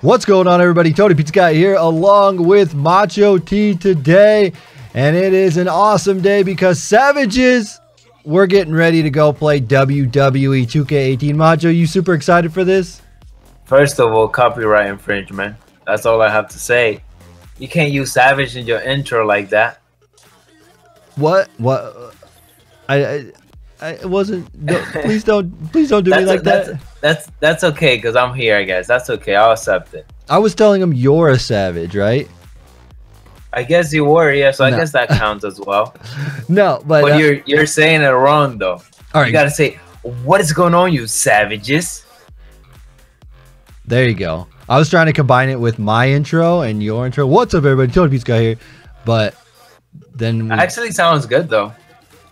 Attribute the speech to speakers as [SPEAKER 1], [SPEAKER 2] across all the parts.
[SPEAKER 1] What's going on, everybody? TonyPizzaGuy here along with macho-t today, and it is an awesome day because Savages, we're getting ready to go play WWE 2K18. Macho, you super excited for this?
[SPEAKER 2] First of all, copyright infringement. That's all I have to say. You can't use Savage in your intro like that.
[SPEAKER 1] What? I wasn't. No, please don't do me like that.
[SPEAKER 2] That's okay because I'm here, I guess. That's okay. I'll accept it.
[SPEAKER 1] I was telling him you're a savage, right?
[SPEAKER 2] I guess you were, yeah. So I guess that counts as well.
[SPEAKER 1] No, but
[SPEAKER 2] you're saying it wrong though.
[SPEAKER 1] All right,
[SPEAKER 2] you gotta say, "What is going on, you savages?"
[SPEAKER 1] There you go. I was trying to combine it with my intro and your intro. What's up, everybody? TonyPizzaGuy here. But then
[SPEAKER 2] actually sounds good though.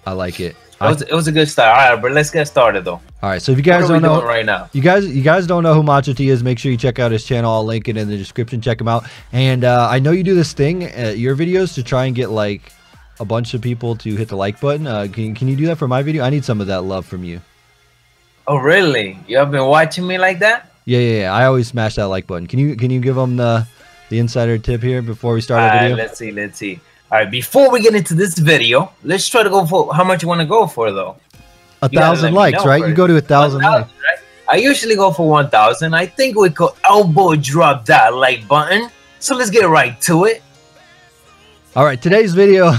[SPEAKER 1] I like it.
[SPEAKER 2] It was a good start. All right, but let's get started though.
[SPEAKER 1] All right, so if you guys don't know
[SPEAKER 2] right now,
[SPEAKER 1] you guys don't know who macho-t is, make sure you check out his channel. I'll link it in the description. Check him out. And I know you do this thing at your videos to try and get like a bunch of people to hit the like button. Can you do that for my video? I need some of that love from you.
[SPEAKER 2] Oh really? You have been watching me like that?
[SPEAKER 1] Yeah. I always smash that like button. Can you give them the insider tip here before we start our video?
[SPEAKER 2] Let's see. All right, before we get into this video, let's try to go for how much you want to go for though.
[SPEAKER 1] 1,000 likes, right? You go to 1,000 likes.
[SPEAKER 2] Right? I usually go for 1,000. I think we could elbow drop that like button. So let's get right to it.
[SPEAKER 1] All right, today's video.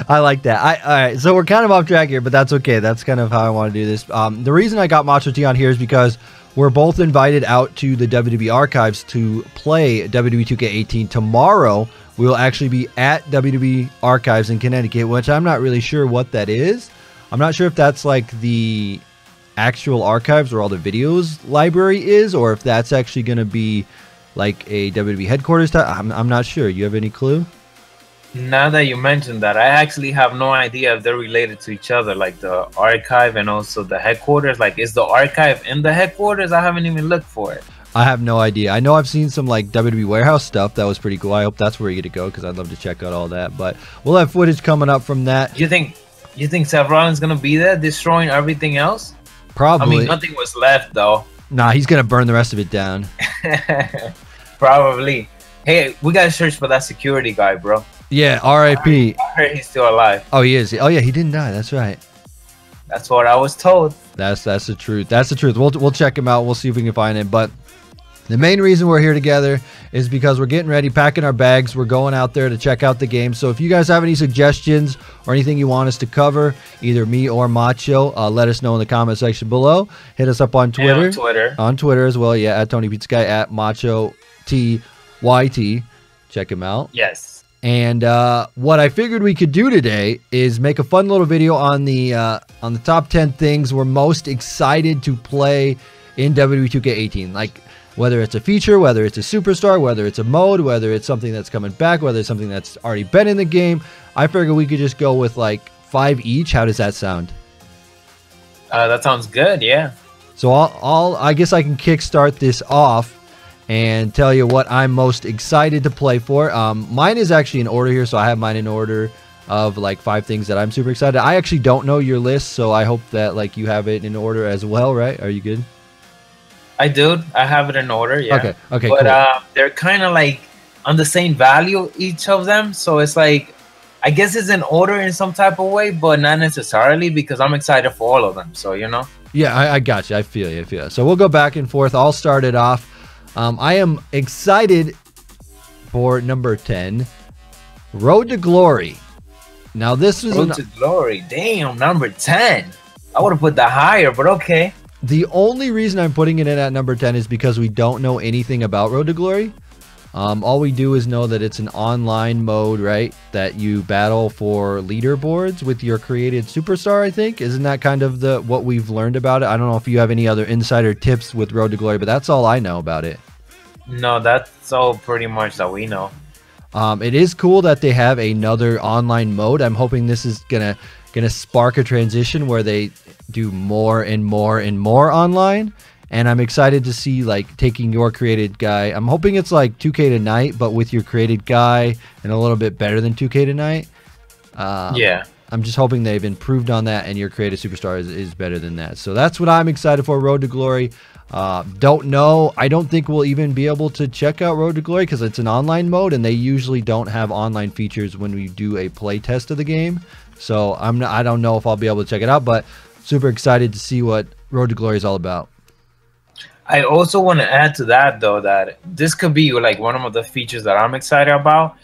[SPEAKER 1] I like that. All right, so we're kind of off track here, but that's okay. That's kind of how I want to do this. The reason I got macho-t on here is because we're both invited out to the WWE archives to play WWE 2K18 tomorrow. We will actually be at WWE Archives in Connecticut, which I'm not really sure what that is. I'm not sure if that's like the actual archives where all the videos library is, or if that's actually going to be like a WWE headquarters type. I'm not sure. You have any clue?
[SPEAKER 2] Now that you mentioned that, I actually have no idea if they're related to each other, like the archive and also the headquarters. Like, is the archive in the headquarters? I haven't even looked for it.
[SPEAKER 1] I have no idea. I know I've seen some like WWE warehouse stuff. That was pretty cool. I hope that's where you get to go because I'd love to check out all that. But we'll have footage coming up from that.
[SPEAKER 2] You think Seth Rollins gonna be there destroying everything else?
[SPEAKER 1] Probably.
[SPEAKER 2] I mean, nothing was left though.
[SPEAKER 1] Nah, he's gonna burn the rest of it down.
[SPEAKER 2] Probably. Hey, we gotta search for that security guy, bro.
[SPEAKER 1] Yeah, R.I.P.
[SPEAKER 2] I heard he's still alive.
[SPEAKER 1] Oh, he is. Oh yeah, he didn't die. That's right.
[SPEAKER 2] That's what I was told.
[SPEAKER 1] That's the truth. That's the truth. We'll check him out. We'll see if we can find him. But the main reason we're here together is because we're getting ready, packing our bags. We're going out there to check out the game. So if you guys have any suggestions or anything you want us to cover, either me or Macho, let us know in the comment section below. Hit us up on Twitter.
[SPEAKER 2] And
[SPEAKER 1] on Twitter as well. Yeah, at TonyPizzaGuy, at macho-t. Check him out.
[SPEAKER 2] Yes.
[SPEAKER 1] And what I figured we could do today is make a fun little video on the top 10 things we're most excited to play in WWE 2K18. Like, whether it's a feature, whether it's a superstar, whether it's a mode, whether it's something that's coming back, whether it's something that's already been in the game. I figured we could just go with like 5 each. How does that sound?
[SPEAKER 2] That sounds good, yeah.
[SPEAKER 1] So I guess I can kickstart this off and tell you what I'm most excited to play for. Mine is actually in order here, so I have mine in order of like 5 things that I'm super excited. I actually don't know your list, so I hope that like you have it in order as well, right? Are you good?
[SPEAKER 2] I do. I have it in order, yeah.
[SPEAKER 1] Okay,
[SPEAKER 2] but
[SPEAKER 1] cool.
[SPEAKER 2] They're kind of like on the same value, each of them. So it's like, I guess it's in order in some type of way, but not necessarily because I'm excited for all of them. So, you know?
[SPEAKER 1] Yeah, I got you. I feel you. So we'll go back and forth. I'll start it off. I am excited for number 10, Road to Glory. Now this is
[SPEAKER 2] Road to Glory. Damn, number 10. I would have put that higher, but okay.
[SPEAKER 1] The only reason I'm putting it in at number 10 is because we don't know anything about Road to Glory. All we do is know that it's an online mode, right? That you battle for leaderboards with your created superstar, I think. Isn't that kind of what we've learned about it? I don't know if you have any other insider tips with Road to Glory, but that's all I know about it.
[SPEAKER 2] No, that's all pretty much that we know.
[SPEAKER 1] It is cool that they have another online mode. I'm hoping this is gonna spark a transition where they do more and more and more online, and I'm excited to see like taking your created guy. I'm hoping it's like 2K Tonight, but with your created guy and a little bit better than 2K Tonight.
[SPEAKER 2] Yeah,
[SPEAKER 1] I'm just hoping they've improved on that and your creative superstar is better than that. So that's what I'm excited for, Road to Glory. Don't know. I don't think we'll even be able to check out Road to Glory because it's an online mode, and they usually don't have online features when we do a play test of the game. So I don't know if I'll be able to check it out, but super excited to see what Road to Glory is all about.
[SPEAKER 2] I also want to add to that, though, that this could be like one of the features that I'm excited about.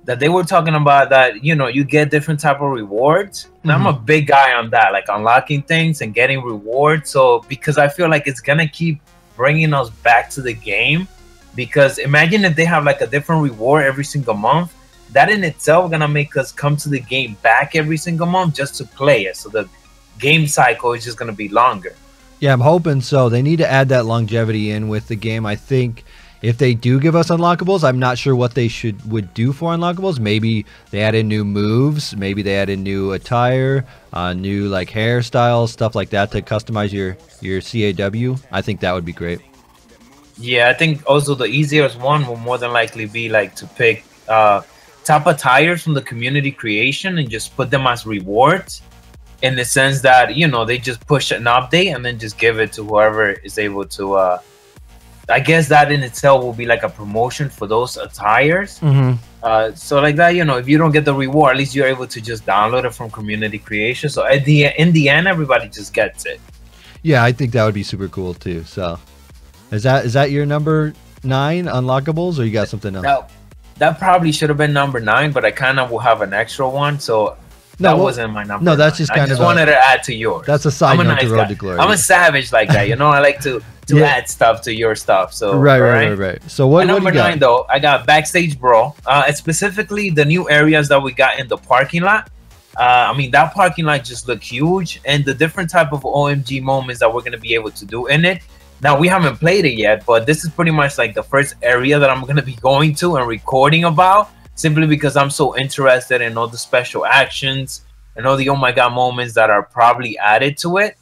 [SPEAKER 2] That they were talking about that, you know, you get different type of rewards. And I'm a big guy on that, like unlocking things and getting rewards. So because I feel like it's going to keep bringing us back to the game. Because imagine if they have like a different reward every single month. That in itself going to make us come to the game back every single month just to play it. So the game cycle is just going to be longer.
[SPEAKER 1] Yeah, I'm hoping so. They need to add that longevity in with the game. I think if they do give us unlockables, I'm not sure what they would do for unlockables. Maybe they add in new moves. Maybe they add in new attire, new like hairstyles, stuff like that to customize your CAW. I think that would be great.
[SPEAKER 2] Yeah, I think also the easiest one will more than likely be like to pick top attires from the community creation and just put them as rewards. In the sense that, you know, they just push an update and then just give it to whoever is able to. I guess that in itself will be like a promotion for those attires. So like that, you know, if you don't get the reward, at least you're able to just download it from community creation. So in the end, everybody just gets it.
[SPEAKER 1] Yeah, I think that would be super cool too. So is that your number 9 unlockables, or you got something else?
[SPEAKER 2] That probably should have been number 9, but I kind of will have an extra one. So. That wasn't my number.
[SPEAKER 1] No, that's just kind of.
[SPEAKER 2] I just wanted to add to yours.
[SPEAKER 1] That's a side note to Road to Glory.
[SPEAKER 2] I'm a savage like that, you know. I like to add stuff to your stuff. So
[SPEAKER 1] right. So what?
[SPEAKER 2] Number 9 though, I got Backstage Brawl. Specifically the new areas that we got in the parking lot. I mean, that parking lot just looked huge, and the different type of OMG moments that we're gonna be able to do in it. Now we haven't played it yet, but this is pretty much like the first area that I'm gonna be going to and recording about. Simply because I'm so interested in all the special actions and all the oh my god moments that are probably added to it.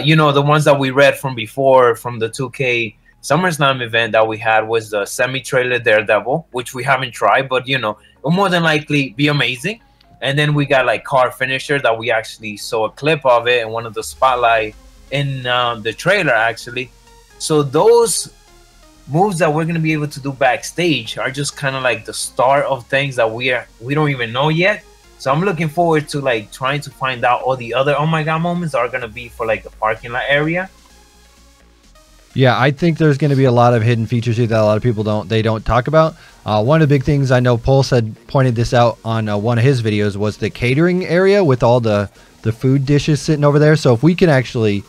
[SPEAKER 2] You know, the ones that we read from before from the 2K SummerSlam event that we had was the semi-trailer Daredevil, which we haven't tried, but you know, it will more than likely be amazing. And then we got like car finisher that we actually saw a clip of it in one of the spotlight in the trailer actually. So those moves that we're going to be able to do backstage are just kind of like the start of things that we don't even know yet. So I'm looking forward to like trying to find out all the other oh my god moments are going to be for like the parking lot area.
[SPEAKER 1] Yeah, I think there's going to be a lot of hidden features here that a lot of people don't talk about. One of the big things, I know Pulse had pointed this out on one of his videos, was the catering area with all the food dishes sitting over there. So if we can actually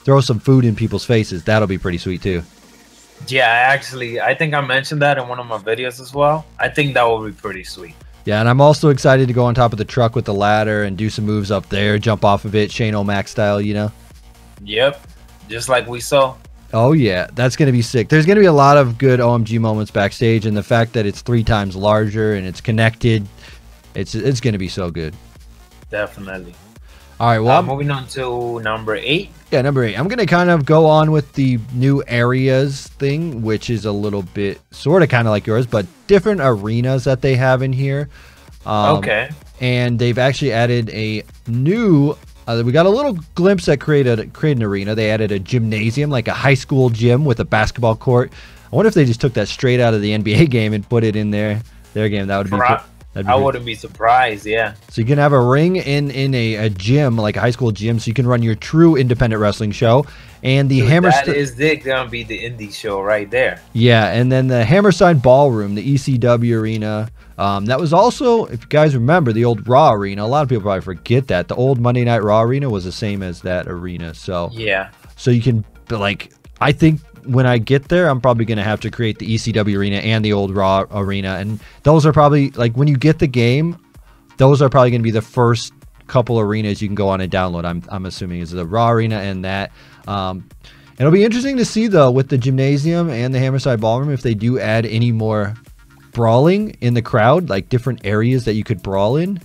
[SPEAKER 1] throw some food in people's faces, that'll be pretty sweet too.
[SPEAKER 2] Yeah, I think I mentioned that in one of my videos as well. I think that will be pretty sweet.
[SPEAKER 1] Yeah, and I'm also excited to go on top of the truck with the ladder and do some moves up there, jump off of it, Shane O'Mac style, you know?
[SPEAKER 2] Yep, just like we saw.
[SPEAKER 1] Oh, yeah, that's going to be sick. There's going to be a lot of good OMG moments backstage, and the fact that it's 3 times larger and it's connected, it's going to be so good.
[SPEAKER 2] Definitely.
[SPEAKER 1] All right, well,
[SPEAKER 2] moving on to number 8.
[SPEAKER 1] Yeah, number 8. I'm going to kind of go on with the new areas thing, which is a little bit sort of kind of like yours, but different arenas that they have in here.
[SPEAKER 2] Okay.
[SPEAKER 1] And they've actually added a new, we got a little glimpse that create an arena. They added a gymnasium, like a high school gym with a basketball court. I wonder if they just took that straight out of the NBA game and put it in their game. That would be cool.
[SPEAKER 2] I wouldn't be surprised, yeah.
[SPEAKER 1] So you can have a ring in a gym, like a high school gym, so you can run your true independent wrestling show. And the
[SPEAKER 2] That is going to be the indie show right there.
[SPEAKER 1] Yeah, and then the Hammerstein Ballroom, the ECW arena. That was also, if you guys remember, the old Raw arena. A lot of people probably forget that. The old Monday Night Raw arena was the same as that arena. So
[SPEAKER 2] yeah.
[SPEAKER 1] So you can, like, I think when I get there, I'm probably going to have to create the ECW arena and the old Raw arena. And those are probably, like, when you get the game, those are probably going to be the first couple arenas you can go on and download. I'm assuming is the Raw arena and that. It'll be interesting to see, though, with the gymnasium and the Hammerside Ballroom, if they do add any more brawling in the crowd, like different areas that you could brawl in.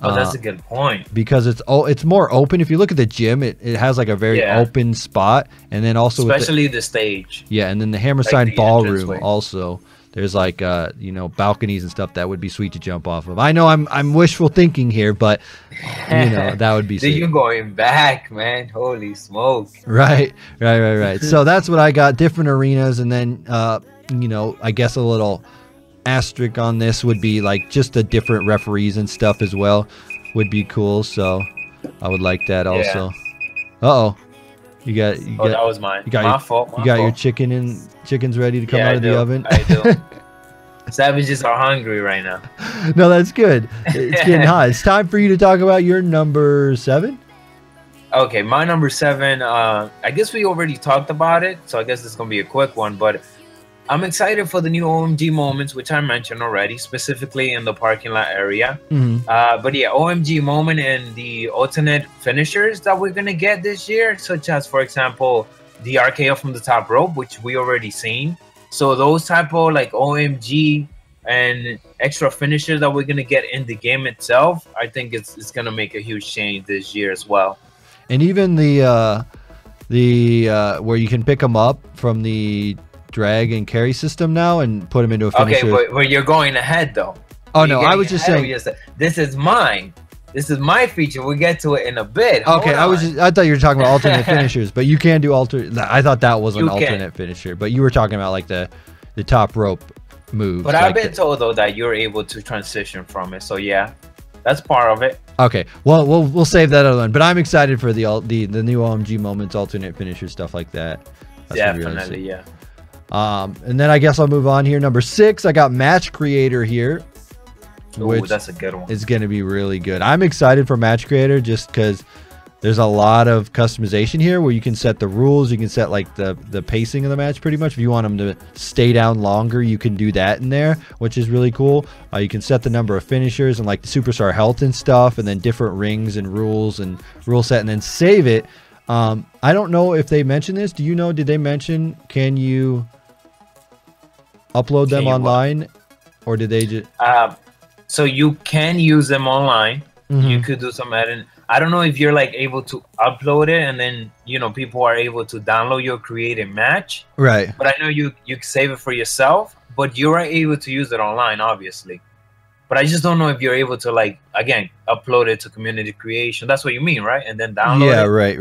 [SPEAKER 2] Oh, that's a good point.
[SPEAKER 1] Because it's more open. If you look at the gym, it has like a very open spot, and then also
[SPEAKER 2] especially the stage.
[SPEAKER 1] Yeah, and then the Hammerstein Ballroom also. there's like you know, balconies and stuff that would be sweet to jump off of. I know I'm wishful thinking here, but you know, that would be sweet.
[SPEAKER 2] Dude, you're going back, man. Holy smoke.
[SPEAKER 1] Right. So that's what I got. Different arenas, and then you know, I guess a little asterisk on this would be like just the different referees and stuff as well would be cool. So I would like that also. You got
[SPEAKER 2] that was mine.
[SPEAKER 1] You got
[SPEAKER 2] my
[SPEAKER 1] your,
[SPEAKER 2] fault.
[SPEAKER 1] You got your chickens ready to come out of the oven.
[SPEAKER 2] I do. Savages are hungry right now.
[SPEAKER 1] No, that's good. It's getting hot. It's time for you to talk about your number 7.
[SPEAKER 2] Okay, my number 7. I guess we already talked about it, so I guess it's gonna be a quick one. But I'm excited for the new OMG moments, which I mentioned already, specifically in the parking lot area. But yeah, OMG moment and the alternate finishers that we're gonna get this year, such as, for example, the RKO from the top rope, which we already seen. So those type of like OMG and extra finishers that we're gonna get in the game itself, I think it's gonna make a huge change this year as well.
[SPEAKER 1] And even the where you can pick them up from the drag and carry system now and put them into a finisher.
[SPEAKER 2] Okay, but you're going ahead though.
[SPEAKER 1] Oh no, I was just saying.
[SPEAKER 2] This is mine. This is my feature. We'll get to it in a bit.
[SPEAKER 1] Okay, I thought you were talking about alternate finishers, but you can do I thought that was an alternate finisher, but you were talking about like the top rope moves.
[SPEAKER 2] But I've been told though that you're able to transition from it. So yeah, that's part of it.
[SPEAKER 1] Okay, well we'll save that other one. But I'm excited for the new OMG moments, alternate finisher stuff like that. That's
[SPEAKER 2] definitely, yeah.
[SPEAKER 1] And then I guess I'll move on here. Number 6, I got Match Creator here.
[SPEAKER 2] Which that's a good one.
[SPEAKER 1] Is going to be really good. I'm excited for Match Creator just because there's a lot of customization here where you can set the rules. You can set like the pacing of the match pretty much. If you want them to stay down longer, you can do that in there, which is really cool. You can set the number of finishers and like the superstar health and stuff, and then different rings and rules and rule set, and then save it. I don't know if they mentioned this. Do you know? Did they mention can you upload them online, or did they just?
[SPEAKER 2] So you can use them online. You could do some editing. I don't know if you're like able to upload it and then, you know, people are able to download your created match.
[SPEAKER 1] Right.
[SPEAKER 2] But I know you save it for yourself, but you are able to use it online, obviously. But I just don't know if you're able to, like, again, upload it to community creation. That's what you mean, right? And then download it.
[SPEAKER 1] Yeah, right.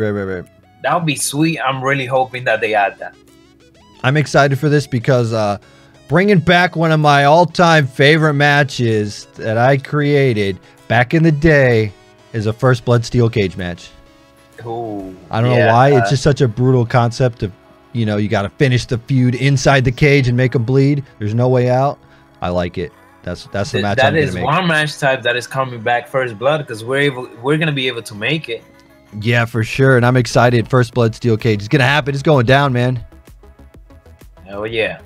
[SPEAKER 2] That would be sweet. I'm really hoping that they add that.
[SPEAKER 1] I'm excited for this because bringing back one of my all-time favorite matches that I created back in the day is a First Blood Steel Cage match.
[SPEAKER 2] Ooh,
[SPEAKER 1] I don't know why. It's just such a brutal concept of, you know, you got to finish the feud inside the cage and make them bleed. There's no way out. I like it. That's the match I'm going to make. That is
[SPEAKER 2] one match type that is coming back, First Blood, because we're going to be able to make it.
[SPEAKER 1] Yeah, for sure. And I'm excited. First Blood Steel Cage is going to happen. It's going down, man.
[SPEAKER 2] Oh, yeah.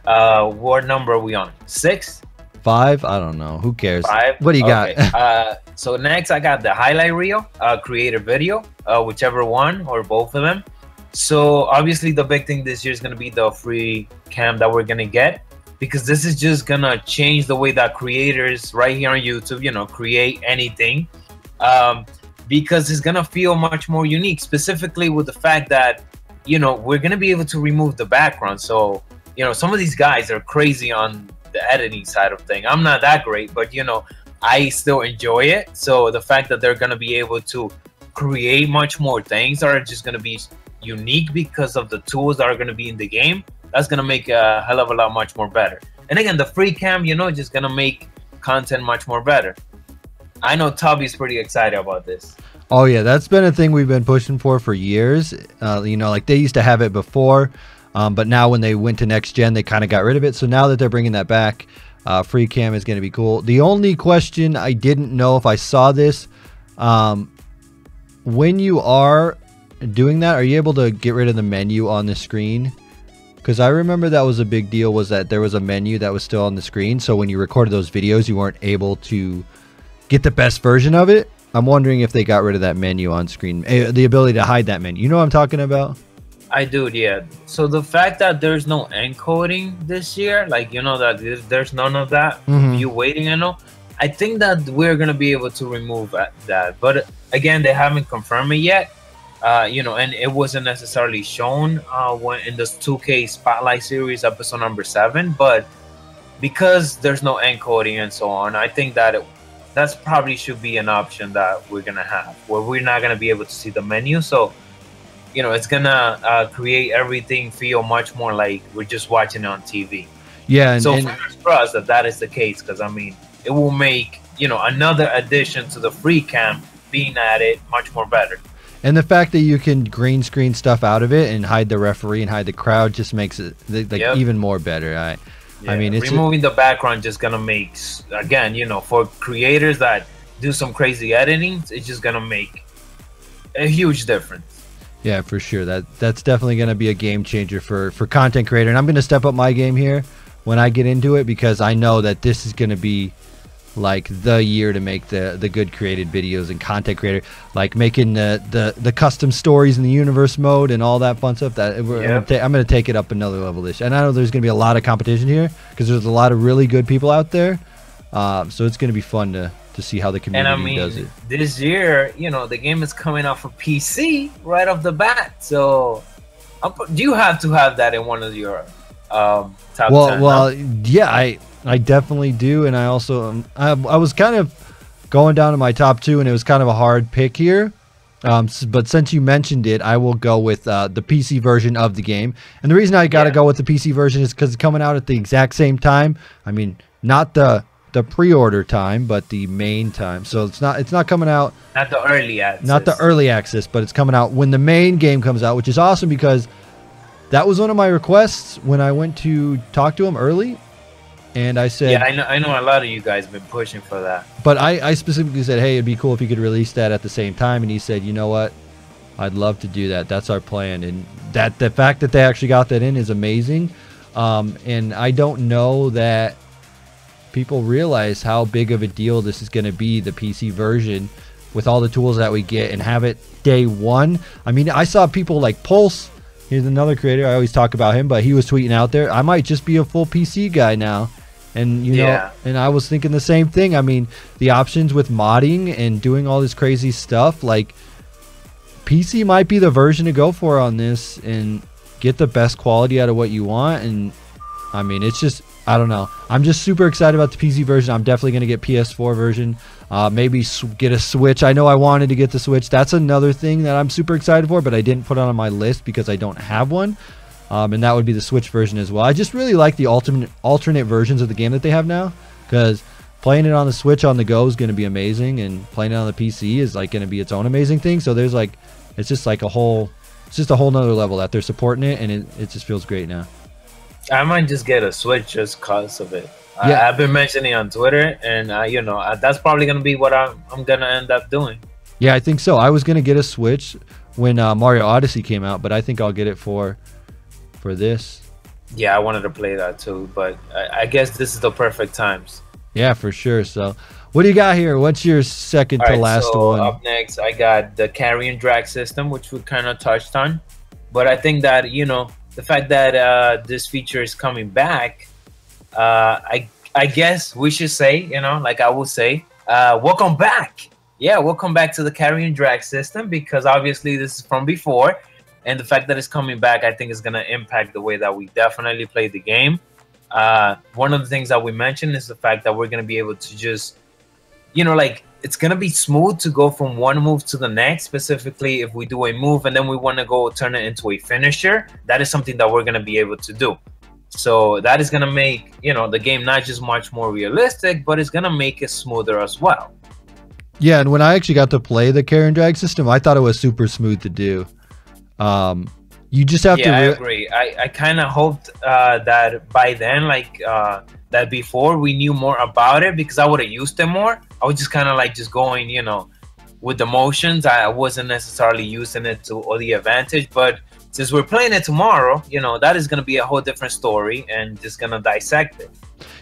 [SPEAKER 2] What number are we on? 6?
[SPEAKER 1] 5? I don't know. Who cares?
[SPEAKER 2] 5?
[SPEAKER 1] What do you got?
[SPEAKER 2] So next I got the highlight reel, creator video, whichever one or both of them. So obviously the big thing this year is going to be the free cam that we're going to get, because this is just going to change the way that creators right here on YouTube, you know, create anything, because it's going to feel much more unique, specifically with the fact that, you know, we're going to be able to remove the background. So, you know, some of these guys are crazy on the editing side of things. I'm not that great, but, you know, I still enjoy it. So the fact that they're going to be able to create much more things that are just going to be unique because of the tools that are going to be in the game, that's going to make a hell of a lot much more better. And again, the free cam, you know, just going to make content much more better. I know Tubby's pretty excited about this.
[SPEAKER 1] Oh, yeah, that's been a thing we've been pushing for years. You know, like they used to have it before. But now when they went to next gen, they kind of got rid of it. So now that they're bringing that back, free cam is going to be cool. The only question I didn't know if I saw this, when you are doing that, are you able to get rid of the menu on the screen? Because I remember that was a big deal, was that there was a menu that was still on the screen. So when you recorded those videos, you weren't able to get the best version of it. I'm wondering if they got rid of that menu on screen, the ability to hide that menu. You know what I'm talking about?
[SPEAKER 2] I do, yeah. So the fact that there's no encoding this year, like, you know, that there's none of that view waiting, you know, I think that we're going to be able to remove that. But again, they haven't confirmed it yet. You know, and it wasn't necessarily shown when in the 2K Spotlight series episode number 7, but because there's no encoding and so on, I think that that's probably should be an option that we're gonna have, where we're not gonna be able to see the menu. So, you know, it's gonna create everything feel much more like we're just watching it on TV.
[SPEAKER 1] Yeah, and,
[SPEAKER 2] so fingers crossed that that is the case, because I mean, it will make, you know, another addition to the free cam being added much more better.
[SPEAKER 1] And the fact that you can green screen stuff out of it and hide the referee and hide the crowd just makes it like even more better.
[SPEAKER 2] Yeah,
[SPEAKER 1] I mean, it's
[SPEAKER 2] removing the background just gonna make, again, you know, for creators that do some crazy editing, it's just gonna make a huge difference.
[SPEAKER 1] Yeah, for sure. That's definitely gonna be a game changer for content creator. And I'm gonna step up my game here when I get into it, because I know that this is gonna be like the year to make the good created videos and content creator, like making the custom stories in the universe mode and all that fun stuff. That I'm gonna take it up another level this year. And I know there's gonna be a lot of competition here because there's a lot of really good people out there, so it's gonna be fun to see how the community does it.
[SPEAKER 2] This year, you know, the game is coming out for PC right off the bat, so you have to have that in one of your top 10.
[SPEAKER 1] Well, yeah, I definitely do. And I also I was kind of going down to my top 2, and it was kind of a hard pick here, but since you mentioned it, I will go with the PC version of the game. And the reason I gotta go with the PC version is because it's coming out at the exact same time. I mean, not the pre-order time, but the main time. So it's not coming out,
[SPEAKER 2] not the early access,
[SPEAKER 1] but it's coming out when the main game comes out, which is awesome, because that was one of my requests when I went to talk to him early. And I said,
[SPEAKER 2] yeah, I know a lot of you guys have been pushing for that.
[SPEAKER 1] But I specifically said, hey, it'd be cool if you could release that at the same time. And he said, you know what? I'd love to do that. That's our plan. And the fact that they actually got that in is amazing. And I don't know that people realize how big of a deal this is going to be, the PC version, with all the tools that we get, and have it day one. I mean, I saw people like Pulse. Here's another creator. I always talk about him, but he was tweeting out there, I might just be a full PC guy now. And, you know, and I was thinking the same thing. I mean, the options with modding and doing all this crazy stuff, like, PC might be the version to go for on this and get the best quality out of what you want. And, I mean, it's just, I don't know. I'm just super excited about the PC version. I'm definitely going to get PS4 version. Maybe get a Switch. I know I wanted to get the Switch. That's another thing that I'm super excited for, but I didn't put it on my list because I don't have one. And that would be the Switch version as well. I just really like the alternate versions of the game that they have now, because playing it on the Switch on the go is going to be amazing, and playing it on the PC is like going to be its own amazing thing. So there's like, it's just like it's just a whole nother level that they're supporting it, and it just feels great now.
[SPEAKER 2] I might just get a Switch just cause of it. Yeah. I've been mentioning it on Twitter, and you know, that's probably going to be what I'm going to end up doing.
[SPEAKER 1] Yeah, I think so. I was going to get a Switch when Mario Odyssey came out, but I think I'll get it for this.
[SPEAKER 2] Yeah, I wanted to play that too, but I guess this is the perfect times.
[SPEAKER 1] Yeah, for sure. So what do you got here? What's your second to last one?
[SPEAKER 2] Up next, I got the carry and drag system, which we kind of touched on. But I think that, you know, the fact that this feature is coming back, I guess we should say, you know, like I will say, welcome back. Yeah, welcome back to the carry and drag system, because obviously this is from before. And the fact that it's coming back, I think, is going to impact the way that we definitely play the game. One of the things that we mentioned is the fact that we're going to be able to just, you know, like, it's going to be smooth to go from one move to the next. Specifically, if we do a move and then we want to go turn it into a finisher, that is something that we're going to be able to do. So that is going to make, you know, the game not just much more realistic, but it's going to make it smoother as well.
[SPEAKER 1] Yeah, and when I actually got to play the carry and drag system, I thought it was super smooth to do. You just have to.
[SPEAKER 2] Yeah, I agree. I kind of hoped that by then, like that before we knew more about it, because I would have used it more. I was just kind of like just going, you know, with the motions. I wasn't necessarily using it to all the advantage, but since we're playing it tomorrow, you know, that is going to be a whole different story, and just going to dissect it.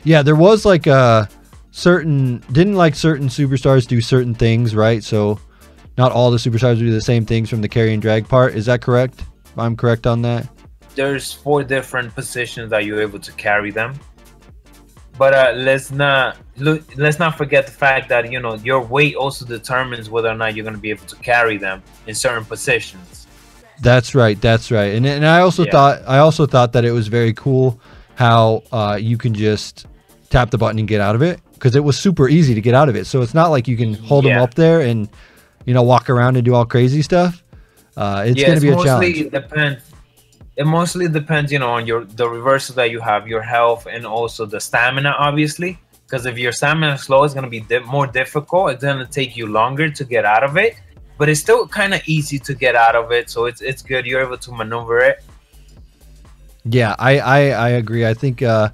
[SPEAKER 2] Yeah, there was like a certain superstars do certain things, right? So not all the superstars do the same things from the carry and drag part. Is that correct? If I'm correct on that? There's 4 different positions that you're able to carry them. But let's not forget the fact that your weight also determines whether or not you're going to be able to carry them in certain positions.
[SPEAKER 1] That's right. That's right. And I also thought that it was very cool how you can just tap the button and get out of it, because it was super easy to get out of it. So it's not like you can hold them up there and walk around and do all crazy stuff. It's going to be a challenge.
[SPEAKER 2] It mostly depends, on the reversal that you have, your health, and also the stamina, obviously. Because if your stamina is slow, it's going to be more difficult. It's going to take you longer to get out of it, but it's still kind of easy to get out of it. So it's good. You're able to maneuver it.
[SPEAKER 1] Yeah, I agree. I think the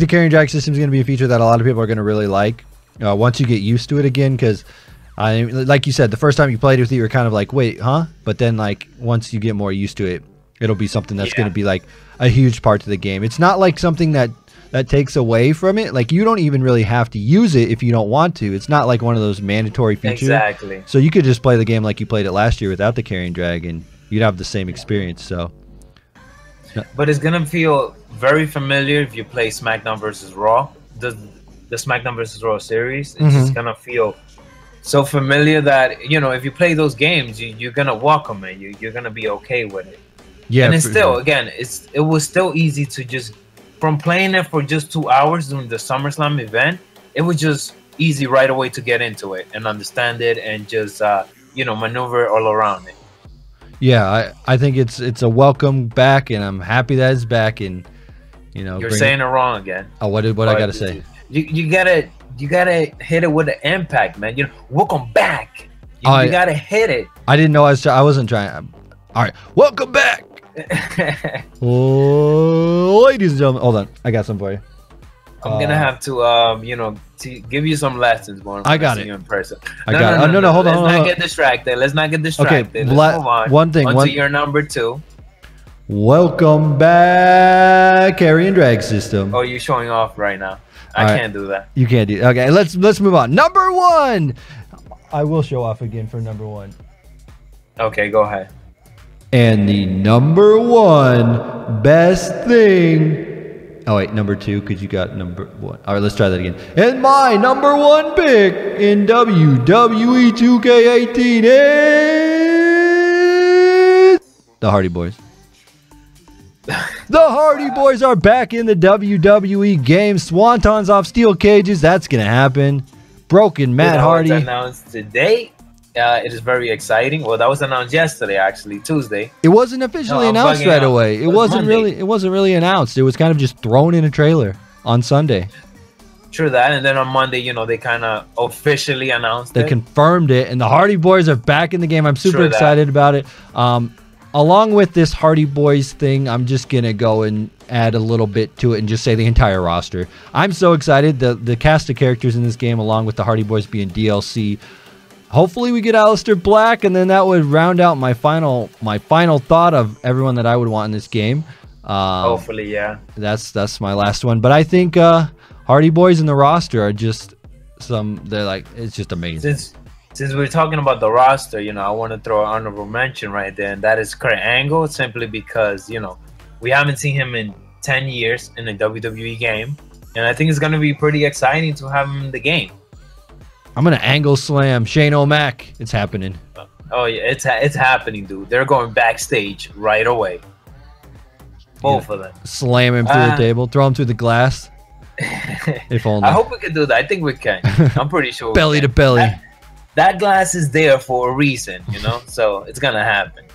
[SPEAKER 1] carry and drag system is going to be a feature that a lot of people are going to really like once you get used to it again. Because like you said, the first time you played with it, you're kind of like, wait, huh? But then like once you get more used to it, it'll be something that's going to be like a huge part of the game. It's not like something that takes away from it. Like you don't even really have to use it if you don't want to. It's not like one of those mandatory features.
[SPEAKER 2] Exactly.
[SPEAKER 1] So you could just play the game like you played it last year without the carry and drag, and you'd have the same experience. So,
[SPEAKER 2] but it's gonna feel very familiar if you play SmackDown versus Raw. The SmackDown versus Raw series. It's just gonna feel so familiar that if you play those games, you're gonna welcome it. You're gonna be okay with it. Yeah, and it's still again, it was still easy to just from playing it for just 2 hours during the SummerSlam event. It was just easy right away to get into it and understand it and just maneuver all around it.
[SPEAKER 1] Yeah, I think it's a welcome back, and I'm happy that it's back. And
[SPEAKER 2] you're saying it wrong again.
[SPEAKER 1] Oh, what I gotta say?
[SPEAKER 2] You gotta hit it with an impact, man. Welcome back. You gotta hit it.
[SPEAKER 1] I didn't know I wasn't trying. All right, welcome back. Oh, ladies and gentlemen, hold on, I got some for you.
[SPEAKER 2] I'm gonna have to to give you some lessons more.
[SPEAKER 1] I got it.
[SPEAKER 2] You in person.
[SPEAKER 1] I got it. No, hold on.
[SPEAKER 2] Let's not get distracted. Let's not get distracted.
[SPEAKER 1] Okay,
[SPEAKER 2] let's move on.
[SPEAKER 1] One thing.
[SPEAKER 2] To your number 2.
[SPEAKER 1] Welcome back, carry and drag system.
[SPEAKER 2] Oh, you're showing off right now. I can't do that.
[SPEAKER 1] You can't do it. Okay, let's move on. Number 1. I will show off again for number 1.
[SPEAKER 2] Okay, go ahead.
[SPEAKER 1] And the number 1 best thing. Oh wait, number 2, because you got number 1. All right, let's try that again. And my number 1 pick in WWE 2K18 is the Hardy Boys. The Hardy Boys are back in the WWE game. Swantons off steel cages. That's gonna happen. Broken Matt Hardy.
[SPEAKER 2] It's announced today. It is very exciting. Well, that was announced yesterday, actually, Tuesday.
[SPEAKER 1] It wasn't officially announced right away. It wasn't really announced. It was kind of just thrown in a trailer on Sunday.
[SPEAKER 2] True that. And then on Monday, they kind of officially announced it.
[SPEAKER 1] They confirmed it, and the Hardy Boys are back in the game. I'm super excited about it. Along with this Hardy Boys thing, I'm just gonna go and add a little bit to it and just say the entire roster. I'm so excited. The cast of characters in this game, along with the Hardy Boys being DLC. Hopefully we get Aleister Black, and then that would round out my final thought of everyone that I would want in this game.
[SPEAKER 2] Hopefully, yeah.
[SPEAKER 1] That's my last one. But I think Hardy Boys in the roster are just it's just amazing.
[SPEAKER 2] Since we're talking about the roster, I want to throw an honorable mention right there, and that is Kurt Angle, simply because we haven't seen him in 10 years in a WWE game, and I think it's going to be pretty exciting to have him in the game.
[SPEAKER 1] I'm gonna angle slam Shane O'Mac. It's happening.
[SPEAKER 2] Oh yeah, it's happening, dude. They're going backstage right away. Both of them.
[SPEAKER 1] Slam him through the table, throw him through the glass. If only.
[SPEAKER 2] I hope we can do that. I think we can. I'm pretty sure.
[SPEAKER 1] Belly to belly.
[SPEAKER 2] That glass is there for a reason, so it's gonna happen.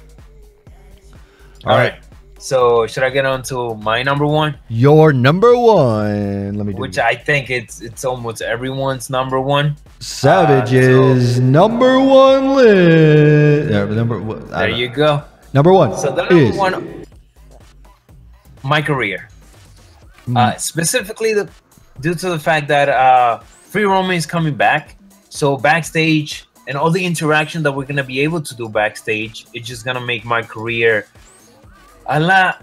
[SPEAKER 2] All right. So should I get on to my number 1?
[SPEAKER 1] Your number 1. Let me do
[SPEAKER 2] Which I think it's almost everyone's number 1.
[SPEAKER 1] Savage's number 1 list.
[SPEAKER 2] There you go.
[SPEAKER 1] Number 1.
[SPEAKER 2] So the number 1, my career. Specifically due to the fact that Free Roman is coming back. So backstage and all the interaction that we're gonna be able to do backstage, it's just gonna make my career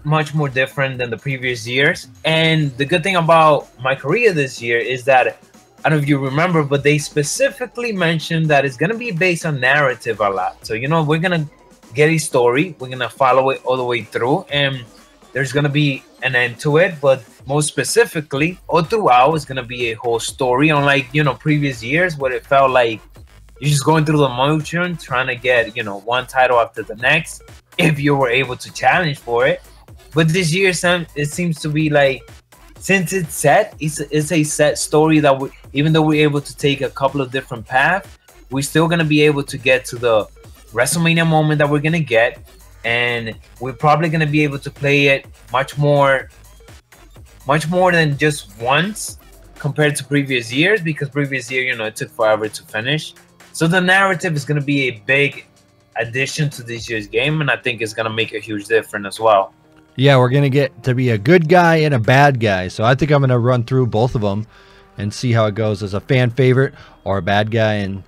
[SPEAKER 2] much more different than the previous years. And the good thing about my career this year is that, I don't know if you remember, but they specifically mentioned that it's going to be based on narrative a lot. So, we're going to get a story. We're going to follow it all the way through. And there's gonna be an end to it, but most specifically, all throughout, is gonna be a whole story. Unlike previous years, where it felt like you're just going through the motion, trying to get one title after the next, if you were able to challenge for it. But this year, it seems to be like, since it's set, it's a set story that even though we're able to take a couple of different paths, we're still gonna be able to get to the WrestleMania moment that we're gonna get, and we're probably gonna be able to play it much more than just once compared to previous years, because previous year, it took forever to finish. So the narrative is gonna be a big addition to this year's game, and I think it's gonna make a huge difference as well.
[SPEAKER 1] Yeah, we're gonna get to be a good guy and a bad guy. So I think I'm gonna run through both of them and see how it goes as a fan favorite or a bad guy. And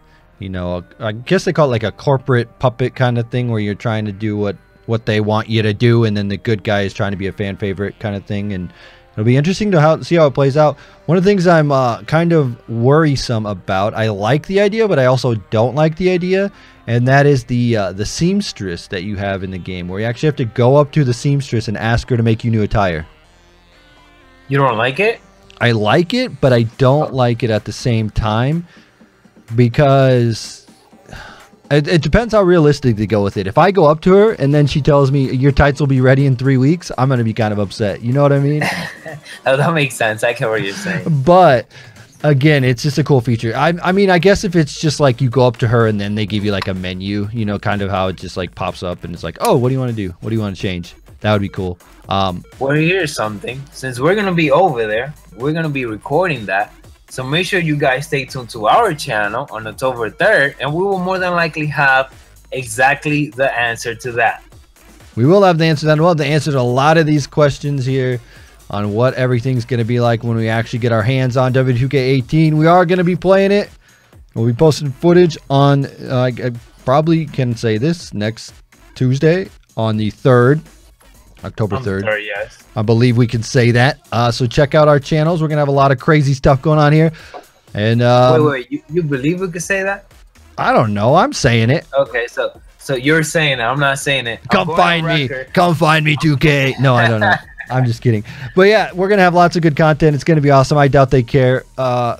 [SPEAKER 1] I guess they call it like a corporate puppet kind of thing, where you're trying to do what they want you to do, and then the good guy is trying to be a fan favorite kind of thing. And it'll be interesting to see how it plays out. One of the things I'm kind of worrisome about, I like the idea, but I also don't like the idea, and that is the seamstress that you have in the game, where you actually have to go up to the seamstress and ask her to make you new attire.
[SPEAKER 2] You don't like it?
[SPEAKER 1] I like it, but I don't like it at the same time, because it depends how realistic they go with it. If I go up to her and then she tells me your tights will be ready in 3 weeks, I'm going to be kind of upset. You know what I mean?
[SPEAKER 2] Oh, that makes sense. I get what you're saying.
[SPEAKER 1] But again, it's just a cool feature. I mean, I guess if it's just like you go up to her and then they give you like a menu, kind of how it just like pops up and it's like, oh, what do you want to do? What do you want to change? That would be cool.
[SPEAKER 2] Well, here's something. Since we're going to be over there, we're going to be recording that. So make sure you guys stay tuned to our channel on October 3rd, and we will more than likely have exactly the answer to that.
[SPEAKER 1] We will have the answer to that. We'll have the answer to a lot of these questions here on what everything's going to be like when we actually get our hands on WWE 2K18. We are going to be playing it. We'll be posting footage on, I probably can say this, next Tuesday on the 3rd. October 3rd.
[SPEAKER 2] Sorry, yes.
[SPEAKER 1] I believe we can say that. So check out our channels. We're going to have a lot of crazy stuff going on here. And
[SPEAKER 2] wait, you believe we could say that?
[SPEAKER 1] I don't know. I'm saying it.
[SPEAKER 2] Okay, so you're saying it. I'm not saying it.
[SPEAKER 1] Come find me. Come find me, 2K. No, I don't know. I'm just kidding. But yeah, we're going to have lots of good content. It's going to be awesome. I doubt they care.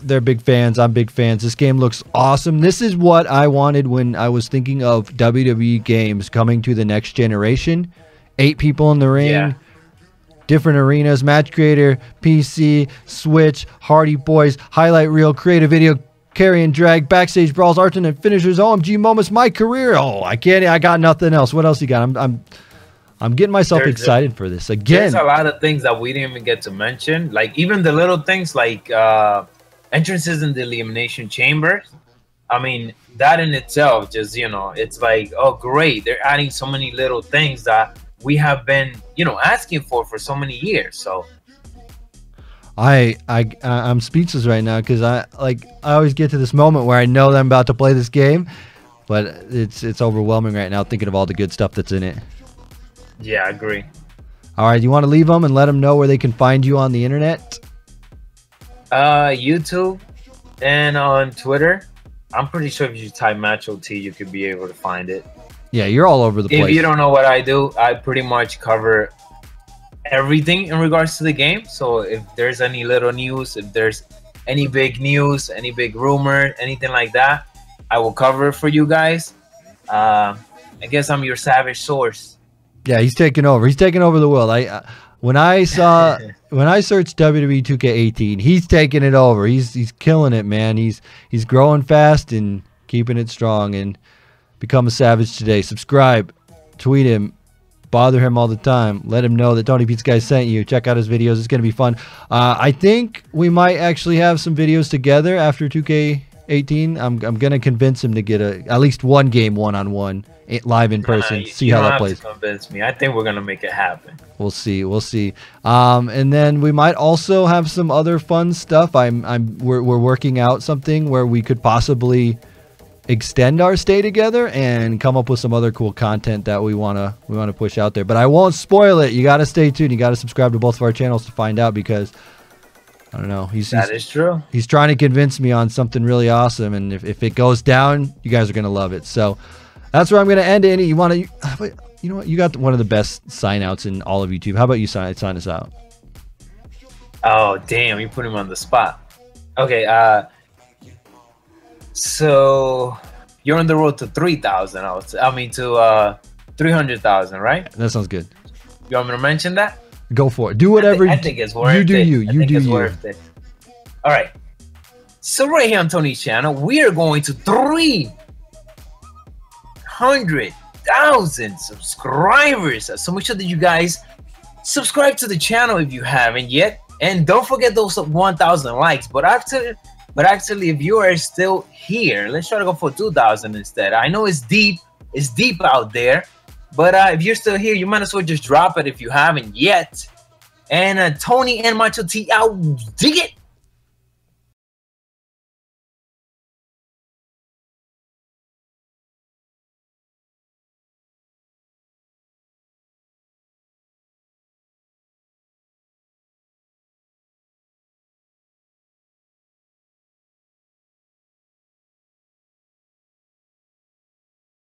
[SPEAKER 1] They're big fans. I'm big fans. This game looks awesome. This is what I wanted when I was thinking of WWE games coming to the next generation. 8 people in the ring, different arenas, match creator, PC, Switch, Hardy Boys, highlight reel, creative video, carry and drag, backstage brawls, alternate finishers, OMG moments, my career. Oh, I got nothing else. What else you got? I'm getting myself excited for this again.
[SPEAKER 2] There's a lot of things that we didn't even get to mention, like even the little things like entrances in the elimination chambers. I mean, that in itself, just it's like, oh great, they're adding so many little things that we have been asking for so many years. So I'm speechless right now, because I always get to this moment where I know that I'm about to play this game, but it's overwhelming right now thinking of all the good stuff that's in it. Yeah, I agree.
[SPEAKER 1] All right, you want to leave them and let them know where they can find you on the internet?
[SPEAKER 2] YouTube and on Twitter. I'm pretty sure if you type macho-t, you could be able to find it.
[SPEAKER 1] Yeah, you're all over the place.
[SPEAKER 2] If you don't know what I do, I pretty much cover everything in regards to the game. So if there's any little news, if there's any big news, any big rumor, anything like that, I will cover it for you guys. I guess I'm your savage source.
[SPEAKER 1] Yeah, he's taking over. He's taking over the world. When I searched WWE 2K18, he's taking it over. He's killing it, man. He's growing fast and keeping it strong. And become a savage today. Subscribe, tweet him, bother him all the time. Let him know that TonyPizzaGuy sent you. Check out his videos. It's going to be fun. I think we might actually have some videos together after 2K18. I'm going to convince him to get at least one game one-on-one live in person. See how that plays.
[SPEAKER 2] You don't have to convince me. I think we're going to make it happen.
[SPEAKER 1] We'll see. We'll see. And then we might also have some other fun stuff. We're working out something where we could possibly extend our stay together and come up with some other cool content that we want to push out there. But I won't spoil it. You got to stay tuned. You got to subscribe to both of our channels to find out, because I don't know.
[SPEAKER 2] That is true.
[SPEAKER 1] He's trying to convince me on something really awesome, and if it goes down, you guys are going to love it. So that's where I'm going to end it. You you know what? You got one of the best sign outs in all of YouTube. How about you sign us out?
[SPEAKER 2] Oh, damn. You put him on the spot. Okay. So you're on the road to 3,000. I mean, to 300,000, right?
[SPEAKER 1] That sounds good.
[SPEAKER 2] You want me to mention that?
[SPEAKER 1] Go for it. Do whatever
[SPEAKER 2] I think it's worth it.
[SPEAKER 1] You do you. You do you.
[SPEAKER 2] Worth it. All right. So right here on Tony's channel, we are going to 300,000 subscribers. So make sure that you guys subscribe to the channel if you haven't yet, and don't forget those 1,000 likes. But actually, if you are still here, let's try to go for 2,000 instead. I know it's deep out there, but if you're still here, you might as well just drop it if you haven't yet. And Tony and macho-t out, dig it.